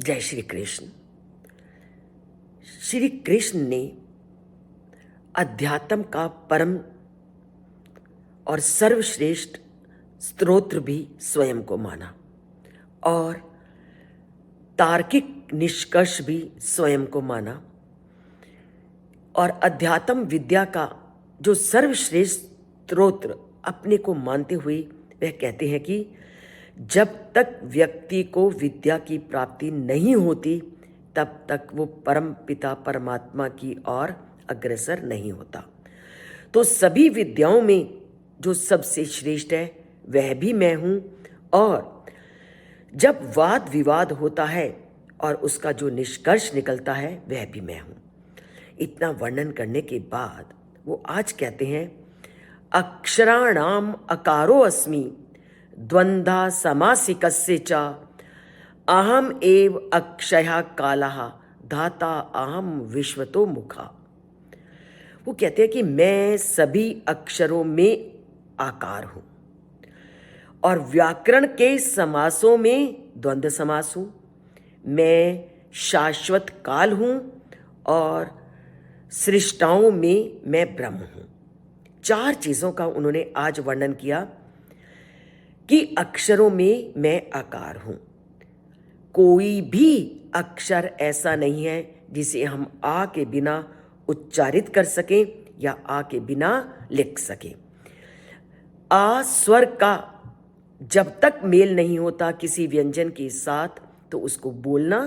जय श्री कृष्ण। श्री कृष्ण ने अध्यात्म का परम और सर्वश्रेष्ठ स्तोत्र भी स्वयं को माना और तार्किक निष्कर्ष भी स्वयं को माना और अध्यात्म विद्या का जो सर्वश्रेष्ठ स्तोत्र अपने को मानते हुए वह कहते हैं कि जब तक व्यक्ति को विद्या की प्राप्ति नहीं होती तब तक वो परम पिता परमात्मा की ओर अग्रसर नहीं होता। तो सभी विद्याओं में जो सबसे श्रेष्ठ है वह भी मैं हूँ और जब वाद विवाद होता है और उसका जो निष्कर्ष निकलता है वह भी मैं हूँ। इतना वर्णन करने के बाद वो आज कहते हैं अक्षराणाम अकारो अस्मि द्वंद्वा समासिकस्य च अहम एव अक्षयः कालः धाता अहम विश्वतो मुखा। वो कहते हैं कि मैं सभी अक्षरों में आकार हूँ और व्याकरण के समासों में द्वंद्व समास हूँ। मैं शाश्वत काल हूँ और सृष्टाओं में मैं ब्रह्म हूँ। चार चीज़ों का उन्होंने आज वर्णन किया कि अक्षरों में मैं आकार हूं। कोई भी अक्षर ऐसा नहीं है जिसे हम आ के बिना उच्चारित कर सकें या आ के बिना लिख सकें। आ स्वर का जब तक मेल नहीं होता किसी व्यंजन के साथ तो उसको बोलना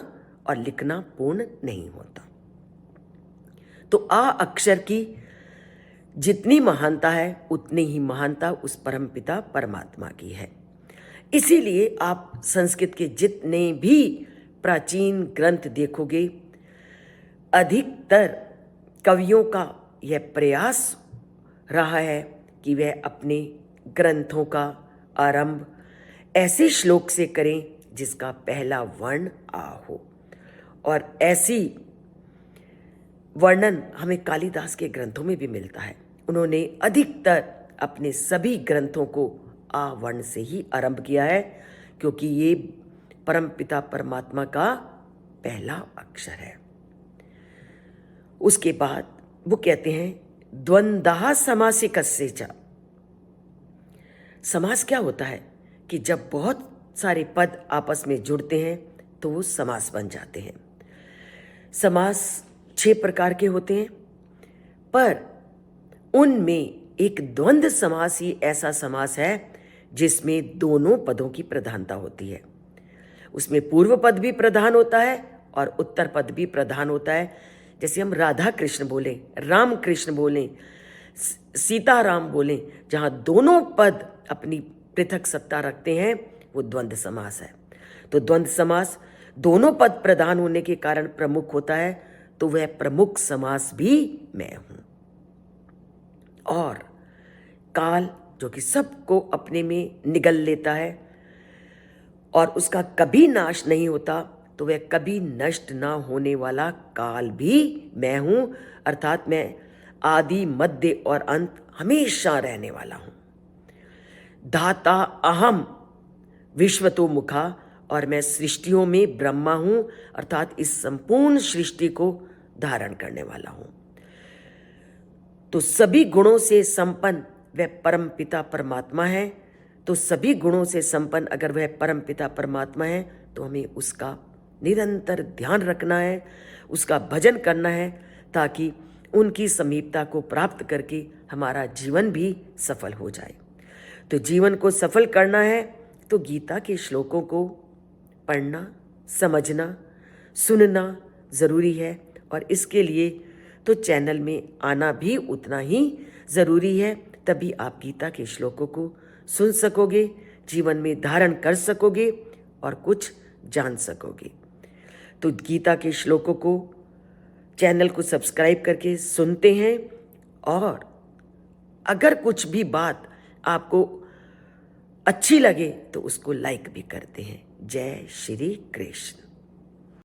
और लिखना पूर्ण नहीं होता। तो आ अक्षर की जितनी महानता है उतनी ही महानता उस परमपिता परमात्मा की है। इसीलिए आप संस्कृत के जितने भी प्राचीन ग्रंथ देखोगे अधिकतर कवियों का यह प्रयास रहा है कि वह अपने ग्रंथों का आरंभ ऐसे श्लोक से करें जिसका पहला वर्ण आ हो और ऐसी वर्णन हमें कालिदास के ग्रंथों में भी मिलता है। उन्होंने अधिकतर अपने सभी ग्रंथों को आ वर्ण से ही आरंभ किया है क्योंकि ये परमपिता परमात्मा का पहला अक्षर है। उसके बाद वो कहते हैं द्वंद्वा समासिकस्य च। समास क्या होता है कि जब बहुत सारे पद आपस में जुड़ते हैं तो वो समास बन जाते हैं। समास 6 प्रकार के होते हैं पर उनमें एक द्वंद्व समास ही ऐसा समास है जिसमें दोनों पदों की प्रधानता होती है। उसमें पूर्व पद भी प्रधान होता है और उत्तर पद भी प्रधान होता है। जैसे हम राधा कृष्ण बोलें, राम कृष्ण बोलें, सीताराम बोलें, जहाँ दोनों पद अपनी पृथक सत्ता रखते हैं वो द्वंद्व समास है। तो द्वंद्व समास दोनों पद प्रधान होने के कारण प्रमुख होता है तो वह प्रमुख समास भी मैं हूं। और काल जो कि सबको अपने में निगल लेता है और उसका कभी नाश नहीं होता तो वह कभी नष्ट ना होने वाला काल भी मैं हूं। अर्थात मैं आदि मध्य और अंत हमेशा रहने वाला हूं। धाता अहम विश्वतो मुखा और मैं सृष्टियों में ब्रह्मा हूं अर्थात इस संपूर्ण सृष्टि को धारण करने वाला हूं। तो सभी गुणों से संपन्न वह परम पिता परमात्मा है। तो सभी गुणों से संपन्न अगर वह परम पिता परमात्मा है तो हमें उसका निरंतर ध्यान रखना है, उसका भजन करना है ताकि उनकी समीपता को प्राप्त करके हमारा जीवन भी सफल हो जाए। तो जीवन को सफल करना है तो गीता के श्लोकों को पढ़ना, समझना, सुनना ज़रूरी है और इसके लिए तो चैनल में आना भी उतना ही ज़रूरी है। तभी आप गीता के श्लोकों को सुन सकोगे, जीवन में धारण कर सकोगे और कुछ जान सकोगे। तो गीता के श्लोकों को चैनल को सब्सक्राइब करके सुनते हैं और अगर कुछ भी बात आपको अच्छी लगे तो उसको लाइक भी करते हैं। जय श्री कृष्ण।